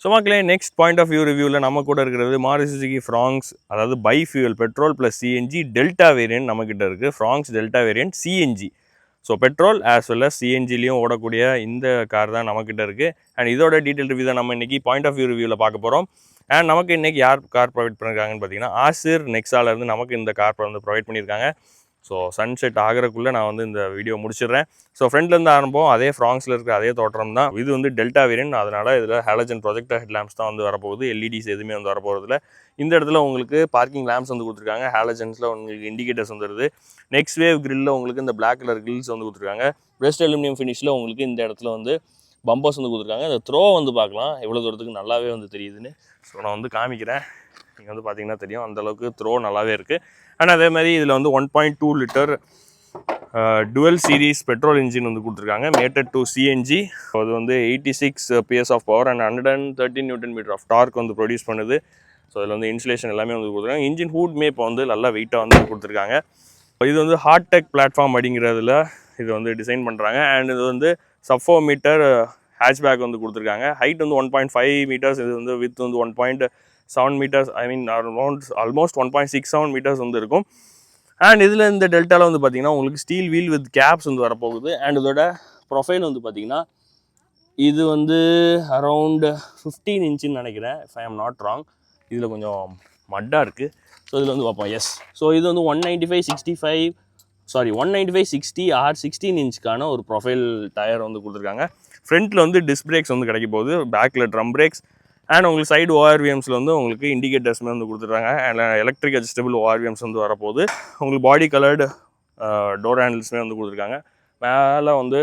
So மக்களே next point of view ரிவ்யூவில் நம்ம கூட இருக்கிறது மாருதி சுசுகி ஃப்ராங்ஸ், அதாவது bi fuel petrol plus CNG Delta variant நம்மக்கிட்ட இருக்குது. Fronx Delta variant CNG. So petrol as well as சிஎன்ஜிலையும் ஓடக்கூடிய இந்த கார் தான் நம்மக்கிட்ட இருக்குது. அண்ட் இதோட டீட்டெயில் ரிவ்யூ தான் நம்ம இன்றைக்கி பாயிண்ட் ஆஃப் வியூ ரிவ்யூவில் பார்க்க போகிறோம். அண்ட் நமக்கு இன்றைக்கி யார் கார் ப்ரொவைட் பண்ணியிருக்காங்கன்னு பார்த்தீங்கன்னா ஆசிர் நெக்ஸாலேருந்து நமக்கு இந்த கார் வந்து ப்ரொவைட் பண்ணியிருக்காங்க. ஸோ சன்செட் ஆகிறக்குள்ளே நான் வந்து இந்த வீடியோ முடிச்சிடுறேன். ஸோ ஃப்ரெண்ட்லேருந்து ஆரம்பம் அதே ஃப்ராங்ஸில் இருக்கிற அதே தோற்றம் தான். இது வந்து டெல்டா வேரியன்ட், அதனால் இதில் ஹாலஜன் ப்ரொஜெக்டர் ஹெட் லேம்ப்ஸ் தான் வந்து வரப்போகுது. எல்இடிஸ் எதுவுமே வந்து வரப்போகிறதுல. இந்த இடத்துல உங்களுக்கு பார்க்கிங் லேம்ப்ஸ் வந்து கொடுத்துருக்காங்க. ஹாலஜன்ஸில் உங்களுக்கு இண்டிகேட்டர்ஸ் வந்துடுது. நெக்ஸ்ட் வேவ் கிரில்லில் உங்களுக்கு இந்த பிளாக் கலர் கிரில்ஸ் வந்து கொடுத்துருக்காங்க. வெஸ்ட் அலுமினியம் ஃபினிஷில் உங்களுக்கு இந்த இடத்துல வந்து பம்பர்ஸ் வந்து கொடுத்துருக்காங்க. அந்த த்ரோ வந்து பார்க்கலாம் எவ்வளோ தூரத்துக்கு நல்லாவே வந்து தெரியுதுன்னு. ஸோ நான் வந்து காமிக்கிறேன். நீங்கள் வந்து பார்த்தீங்கன்னா தெரியும் அந்தளவுக்கு த்ரோ நல்லாவே இருக்குது. அண்ட் அதே மாதிரி இதில் வந்து 1.2 litre dual series petrol engine வந்து கொடுத்துருக்காங்க, மேட்டட் டு சிஎன்ஜி. அது வந்து 86 PS of power and 113 newton metre of torque வந்து ப்ரொடியூஸ் பண்ணுது. ஸோ இதில் வந்து இன்சுலேஷன் எல்லாமே வந்து கொடுத்துருக்காங்க. இன்ஜின் ஹூட்மே இப்போ வந்து நல்லா வெயிட்டாக வந்து கொடுத்துருக்காங்க. இது வந்து ஹார்டெக் பிளாட்ஃபார்ம் அப்படிங்கிறதுல இது வந்து டிசைன் பண்ணுறாங்க. அண்ட் இது வந்து சப் 4 மீட்டர் ஹேட்ச்பேக் வந்து கொடுத்துருக்காங்க. ஹைட் வந்து 1.5 மீட்டர்ஸ், இது வந்து வித் வந்து 1.7 மீட்டர்ஸ், ஐ மீன் ஆல்மோஸ்ட் 1.67 மீட்டர்ஸ் வந்து இருக்கும். அண்ட் இதில் இந்த டெல்டாவில் வந்து பார்த்திங்கன்னா உங்களுக்கு ஸ்டீல் வீல் வித் கேப்ஸ் வந்து வரப்போகுது. அண்ட் இதோட ப்ரொஃபைல் வந்து பார்த்திங்கன்னா இது வந்து அரவுண்ட் 15 இன்ச்சுன்னு நினைக்கிறேன், if I am not wrong. இதில் கொஞ்சம் மட்டாக இருக்குது. ஸோ இதில் வந்து பார்ப்போம். எஸ், ஸோ இது வந்து 195/60 ஆர் 16 இன்ச்சுக்கான ஒரு ப்ரொஃபைல் டயர் வந்து கொடுத்துருக்காங்க. ஃப்ரண்ட்டில் வந்து டிஸ்க் பிரேக்ஸ் வந்து கிடைக்க போகுது, பேக்கில் ட்ரம் பிரேக்ஸ். அண்ட் உங்களுக்கு சைடு ஓஆர்விஎம்ஸில் வந்து உங்களுக்கு இண்டிகேட்டர்ஸ்மே வந்து கொடுத்துட்றாங்க. அண்ட் எலக்ட்ரிக் அட்ஜஸ்டபிள் ஓஆர்விஎம்ஸ் வந்து வரப்போகுது. உங்களுக்கு பாடி கலர்டு டோர் ஹேண்டில்ஸ்மே வந்து கொடுத்துருக்காங்க. மேலே வந்து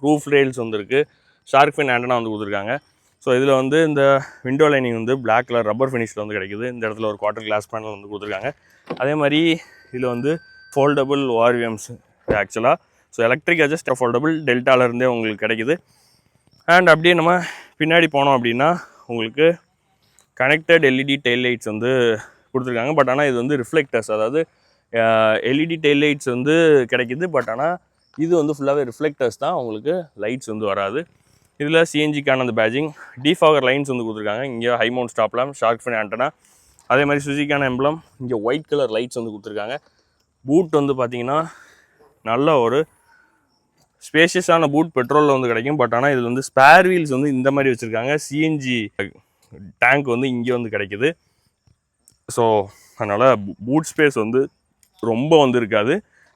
ரூஃப் ரெயில்ஸ் வந்து இருக்குது. ஷார்க் ஃபின் ஆண்டனா வந்து கொடுத்துருக்காங்க. ஸோ இதில் வந்து இந்த விண்டோ லைனிங் வந்து பிளாக் கலர் ரப்பர் ஃபினிஷில் வந்து கிடைக்குது. இந்த இடத்துல ஒரு குவார்டர் கிளாஸ் பேனல் வந்து கொடுத்துருக்காங்க. அதே மாதிரி இதில் வந்து ஃபோல்டபுள் ஓஆர்விஎம்ஸ் ஆக்சுவலாக. ஸோ எலக்ட்ரிக் அட்ஜஸ்ட் ஃபோல்டபுள் டெல்டாவிலேருந்தே உங்களுக்கு கிடைக்குது. அண்ட் அப்படியே நம்ம பின்னாடி போனோம் அப்படின்னா உங்களுக்கு கனெக்டட் எல்இடி டெயில் லைட்ஸ் வந்து கொடுத்துருக்காங்க. பட் ஆனால் இது வந்து ரிஃப்ளெக்டர்ஸ், அதாவது எல்இடி டெயில் லைட்ஸ் வந்து கிடைக்கிது. பட் ஆனால் இது வந்து ஃபுல்லாகவே ரிஃப்ளெக்டர்ஸ் தான், உங்களுக்கு லைட்ஸ் வந்து வராது. இதில் சிஎன்ஜிக்கான அந்த பேஜிங் டிஃபாகர் லைன்ஸ் வந்து கொடுத்துருக்காங்க. இங்கே high mount stop lamp, shark fin antenna, அதே மாதிரி சுசுகிக்கான எம்பளம். இங்கே ஒயிட் கலர் லைட்ஸ் வந்து கொடுத்துருக்காங்க. பூட் வந்து பார்த்திங்கன்னா நல்ல ஒரு ஸ்பேஷியஸான பூட் பெட்ரோலில் வந்து கிடைக்கும். பட் ஆனால் இதில் வந்து ஸ்பேர் வீல்ஸ் வந்து இந்த மாதிரி வச்சுருக்காங்க. சிஎன்ஜி டேங்க் வந்து இங்கே வந்து கிடைக்குது. ஸோ அதனால் பூட் ஸ்பேஸ் வந்து ரொம்ப வந்து இருக்காது.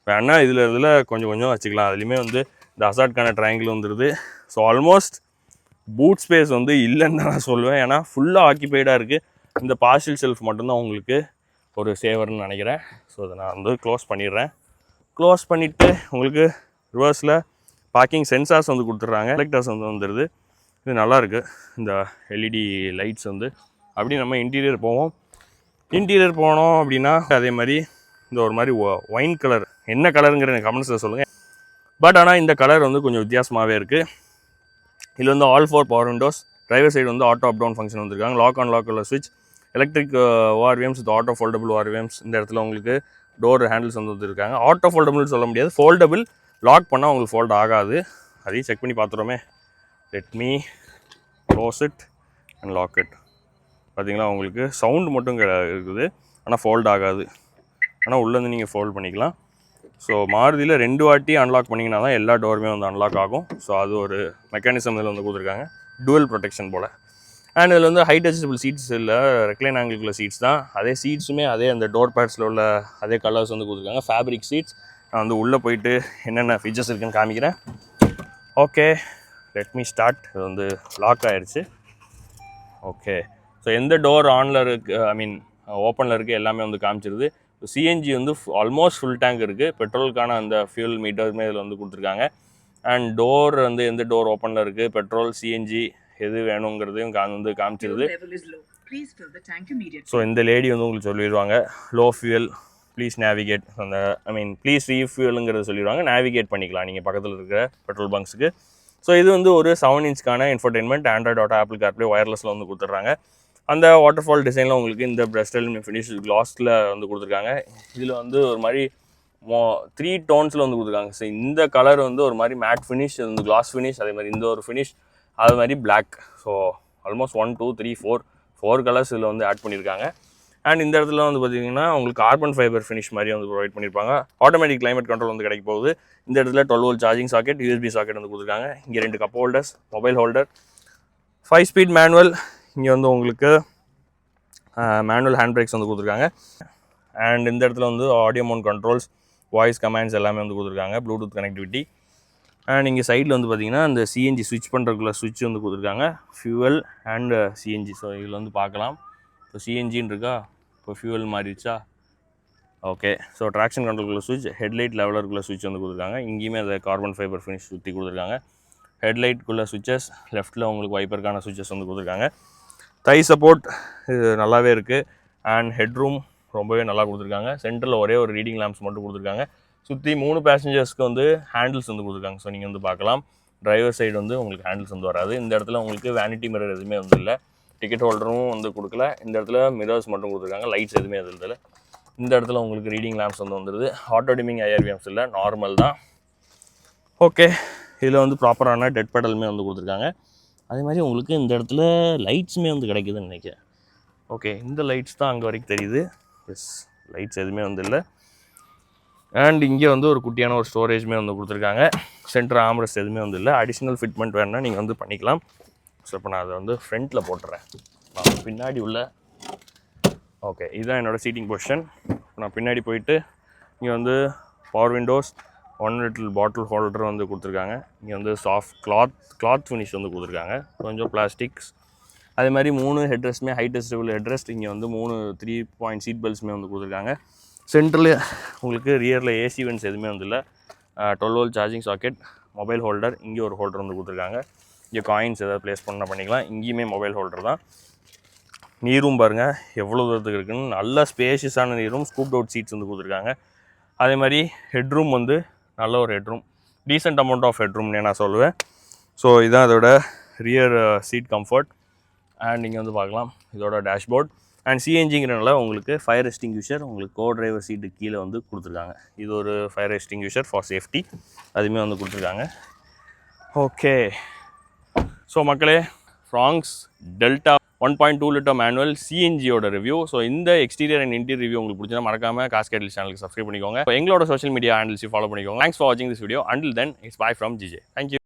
வேணால் இதில் கொஞ்சம் வச்சுக்கலாம். அதுலேயுமே வந்து இந்த அசாட்கான ட்ரையாங்கிள் வந்துடுது. ஸோ ஆல்மோஸ்ட் பூட் ஸ்பேஸ் வந்து இல்லைன்னு தான் நான் சொல்லுவேன். ஏன்னா ஃபுல்லாக ஆக்கியபைடாக இருக்குது. இந்த பார்ஷியல் செல்ஃப் மட்டும்தான் உங்களுக்கு ஒரு சேவர்னு நினைக்கிறேன். ஸோ அதை நான் வந்து க்ளோஸ் பண்ணிடுறேன். க்ளோஸ் பண்ணிவிட்டு உங்களுக்கு ரிவர்ஸில் பார்க்கிங் சென்சார்ஸ் வந்து கொடுத்துட்றாங்க. எலக்டர்ஸ் வந்து வந்துடுது. இது நல்லாயிருக்கு இந்த எல்இடி லைட்ஸ் வந்து. அப்படி நம்ம இன்டீரியர் போவோம். இன்டீரியர் போனோம் அப்படின்னா அதே மாதிரி இந்த ஒரு மாதிரி ஒயின் கலர், என்ன கலருங்கிற எனக்கு கமெண்ட்ஸில் சொல்லுங்கள். பட் ஆனால் இந்த கலர் வந்து கொஞ்சம் வித்தியாசமாகவே இருக்குது. இதில் வந்து all 4 power Windows, driver side வந்து ஆட்டோ அப் டவுன் ஃபங்க்ஷன் வந்துருக்காங்க. லாக் ஆன் லாக் உள்ள ஸ்விட்ச், electric ORVMs with auto foldable ORVMs. இந்த இடத்துல உங்களுக்கு டோர் ஹேண்டில்ஸ் வந்து வந்துருக்காங்க. ஆட்டோ ஃபோல்டபுள்னு சொல்ல முடியாது, ஃபோல்டபுள். லாக் பண்ணால் உங்களுக்கு ஃபோல்ட் ஆகாது. அதையும் செக் பண்ணி பார்த்துருமே. Let me close it and lock it. பார்த்தீங்களா, உங்களுக்கு சவுண்டு மட்டும் இருக்குது, ஆனால் ஃபோல்ட் ஆகாது. ஆனால் உள்ளேருந்து நீங்கள் ஃபோல்ட் பண்ணிக்கலாம். ஸோ மாருதியில் 2 வாட்டி அன்லாக் பண்ணிங்கன்னா தான் எல்லா டோருமே வந்து அன்லாக் ஆகும். ஸோ அது ஒரு மெக்கானிசம் இதில் வந்து கொடுத்துருக்காங்க, டுவல் ப்ரொடெக்ஷன் போல். அண்ட் இதில் வந்து ஹைட் அட்ஜஸ்டபிள் சீட்ஸ் இல்லை, ரெக்லைன் ஆங்கிள்குள்ள சீட்ஸ் தான். அதே சீட்ஸுமே அதே அந்த டோர் பேட்ஸில் உள்ள அதே கலர்ஸ் வந்து கொடுத்துருக்காங்க, ஃபேப்ரிக் சீட்ஸ். நான் வந்து உள்ளே போயிட்டு என்னென்ன ஃபீச்சர்ஸ் இருக்குன்னு காமிக்கிறேன். Okay, let me start. இது வந்து லாக் ஆகிடுச்சு. ஓகே, ஸோ எந்த டோர் ஆனில் இருக்குது, ஐ மீன் ஓப்பனில் இருக்குது, எல்லாமே வந்து காமிச்சிருது. சிஎன்ஜி வந்து ஆல்மோஸ்ட் ஃபுல் டேங்க் இருக்குது. பெட்ரோலுக்கான அந்த ஃபியூல் மீட்டருமே இதில் வந்து கொடுத்துருக்காங்க. அண்ட் டோர் வந்து எந்த டோர் ஓப்பனில் இருக்குது, பெட்ரோல் சிஎன்ஜி எது வேணுங்கிறதையும் வந்து காமிச்சிருது. ஸோ இந்த லேடி வந்து உங்களுக்கு சொல்லிடுவாங்க லோ ஃபியூல் ப்ளீஸ் நேவிகேட், அந்த ஐ மீன் ப்ளீஸ் ரீஃபியூலுங்கிறத சொல்லிடுவாங்க. நேவிகேட் பண்ணிக்கலாம் நீங்கள் பக்கத்தில் இருக்கிற பெட்ரோல் பங்க்ஸுக்கு. ஸோ இது வந்து ஒரு 7 இன்ச்க்கான infotainment, Android Auto, Apple CarPlay, ஒயர்லெஸில் வந்து கொடுத்துட்றாங்க. அந்த வாட்டர்ஃபால் டிசைனில் உங்களுக்கு இந்த பிரஸ்ட் அலுமினியம் ஃபினிஷ் கிளாஸில் வந்து கொடுத்துருக்காங்க. இதில் வந்து ஒரு மாதிரி 3 டோன்ஸில் வந்து கொடுத்துருக்காங்க. ஸோ இந்த கலர் வந்து ஒரு மாதிரி மேட் ஃபினிஷ், இந்த கிளாஸ் ஃபினிஷ், அதே மாதிரி இந்த ஒரு ஃபினிஷ், அது மாதிரி பிளாக். ஸோ ஆல்மோஸ்ட் 1 2 3 4 கலர்ஸ் இதில் வந்து ஆட் பண்ணியிருக்காங்க. அண்ட் இந்த இடத்துல வந்து பார்த்தீங்கன்னா உங்களுக்கு கார்பன் ஃபைபர் ஃபினிஷ் மாதிரி வந்து ப்ரொவைட் பண்ணியிருப்பாங்க. ஆட்டோமேட்டிக் கிளைமேட் கண்ட்ரோல் வந்து கிடைக்க போகுது. இந்த இடத்துல 12 volt charging socket, USB socket வந்து கொடுத்துருக்காங்க. இங்கே 2 cup holders, mobile holder, 5 speed manual. இங்கே வந்து உங்களுக்கு மேனுவல் ஹேண்ட் பிரேக்ஸ் வந்து கொடுத்துருக்காங்க. அண்ட் இந்த இடத்துல வந்து ஆடியோ மோன் கண்ட்ரோல்ஸ், வாய்ஸ் கமாண்ட்ஸ் எல்லாமே வந்து கொடுத்துருக்காங்க, ப்ளூடூத் கனெக்டிவிட்டி. அண்ட் இங்கே சைடில் வந்து பார்த்தீங்கன்னா இந்த சிஎன்ஜி ஸ்விட்ச் பண்ணுறதுக்குள்ள ஸ்விட்ச் வந்து கொடுத்துருக்காங்க, ஃபியூவல் அண்ட் சிஎன்ஜி. ஸோ இதில் வந்து பார்க்கலாம். இப்போ சிஎன்ஜின்னு இருக்கா, இப்போ ஃபியூவல் மாறிடுச்சா. ஓகே, ஸோ ட்ராக்ஷன் கண்ட்ரோலுக்குள்ள ஸ்விட்ச், ஹெட்லைட் லெவலருக்குள்ள ஸ்விட்ச் வந்து கொடுத்துருக்காங்க. இங்கேயுமே அதை கார்பன் ஃபைபர் ஃபினிஷ் சுற்றி கொடுத்துருக்காங்க. ஹெட்லைட்டுக்குள்ள ஸ்விட்சஸ், லெஃப்ட்டில் உங்களுக்கு வைப்பருக்கான ஸ்விட்சஸ் வந்து கொடுத்துருக்காங்க. தை சப்போர்ட் இது நல்லாவே இருக்குது. அண்ட் ஹெட்ரூம் ரொம்பவே நல்லா கொடுத்துருக்காங்க. சென்டரில் ஒரே ஒரு ரீடிங் லேம்ப்ஸ் மட்டும் கொடுத்துருக்காங்க. சுற்றி 3 பேசஞ்சர்ஸ்க்கு வந்து ஹேண்டில்ஸ் வந்து கொடுத்துருக்காங்க. ஸோ நீங்கள் வந்து பார்க்கலாம், டிரைவர் சைடு வந்து உங்களுக்கு ஹேண்டில்ஸ் வந்து வராது. இந்த இடத்துல உங்களுக்கு வேனிட்டி மிரர் எதுவுமே வந்து இல்லை. டிக்கெட் ஹோல்டரும் வந்து கொடுக்கல. இந்த இடத்துல மிரர்ஸ் மட்டும் கொடுத்துருக்காங்க, லைட்ஸ் எதுவுமே அது இல்லை. இந்த இடத்துல உங்களுக்கு ரீடிங் லேம்ப்ஸ் வந்து வந்துடுது. ஆட்டோ டிமிங் ஐஆர்விஎம்ஸ் இல்லை, நார்மல் தான். ஓகே, இதில் வந்து ப்ராப்பரான டெட் பெடலுமே வந்து கொடுத்துருக்காங்க. அதே மாதிரி உங்களுக்கு இந்த இடத்துல லைட்ஸுமே வந்து கிடைக்குதுன்னு நினைக்கிறேன். ஓகே, இந்த லைட்ஸ் தான் அங்கே வரைக்கும் தெரியுது. எஸ், லைட்ஸ் எதுவுமே வந்து இல்லை. அண்ட் இங்கே வந்து ஒரு குட்டியான ஒரு ஸ்டோரேஜுமே வந்து கொடுத்துருக்காங்க. சென்டர் ஆம்ரெஸ்ட் எதுவுமே வந்து இல்லை. அடிஷ்னல் ஃபிட்மெண்ட் வேணுன்னா நீங்கள் வந்து பண்ணிக்கலாம். ஸோ இப்போ நான் அதை வந்து ஃப்ரண்ட்டில் போட்டுறேன். நான் பின்னாடி உள்ள ஓகே, இதுதான் என்னோடய சீட்டிங் பொசிஷன். நான் பின்னாடி போயிட்டு இங்கே வந்து power Windows, 1 litre bottle holder வந்து கொடுத்துருக்காங்க. இங்கே வந்து சாஃப்ட் கிளாத் ஃபினிஷ் வந்து கொடுத்துருக்காங்க, கொஞ்சம் பிளாஸ்டிக்ஸ். அதே மாதிரி 3 ஹெட்ரெஸ்ட்டுமே ஹை டெஸ்டபிள் ஹெட்ரெஸ்ட். இங்கே வந்து 3 3 பாயிண்ட் சீட் பெல்ட்ஸுமே வந்து கொடுத்துருக்காங்க. சென்டரில் உங்களுக்கு ரியரில் ஏசி வென்ட்ஸ் எதுவுமே வந்து இல்லை. 12 volt charging socket, mobile holder, இங்கே ஒரு ஹோல்டர் வந்து கொடுத்துருக்காங்க. இங்கே காயின்ஸ் எதாவது ப்ளேஸ் பண்ணால் பண்ணிக்கலாம். இங்கேயுமே மொபைல் ஹோல்டர் தான். நீரும் பாருங்கள் எவ்வளோ தூரத்துக்கு இருக்குன்னு, நல்ல ஸ்பேஷியஸான நீரும், ஸ்கூப்ட் அவுட் சீட்ஸ் வந்து கொடுத்துருக்காங்க. அதே மாதிரி ஹெட்ரூம் வந்து நல்ல ஒரு ஹெட்ரூம், டீசென்ட் அமௌண்ட் ஆஃப் ஹெட்ரூம்னே நான் சொல்லுவேன். ஸோ இதுதான் அதோட ரியர் சீட் கம்ஃபர்ட். அண்ட் நீங்கள் வந்து பார்க்கலாம் இதோட டேஷ்போர்ட். அண்ட் சிஎன்ஜிங்கிறனால உங்களுக்கு ஃபயர் எக்ஸ்டிங்யூஷர் உங்களுக்கு கோ டிரைவர் சீட்டு கீழே வந்து கொடுத்துருக்காங்க. இது ஒரு ஃபயர் எக்ஸ்டிங்யூஷர் ஃபார் சேஃப்டி, அதுவுமே வந்து கொடுத்துருக்காங்க. ஓகே, ஸோ மக்களே, ஃப்ராங்க்ஸ் டெல்டா 1.2 லிட்டர் மேனுவல் சிஎன்ஜியோட ரிவ்யூ. ஸோ இந்த எக்ஸ்டீரியர் அண்ட் இன்டீரியர் ரிவ்யூ உங்களுக்கு பிடிச்சா மறக்காம காஸ்கேட் சேனலுக்கு சப்ஸ்கிரைப் பண்ணிக்கோங்க. எங்களோட சோஷியல் மீடியா ஹேண்டில்ஸையும் ஃபாலோ பண்ணிக்கோங்க. தேங்க்ஸ் ஃபார் வாட்சிங் this video. Until then it's bye from GJ. Thank you.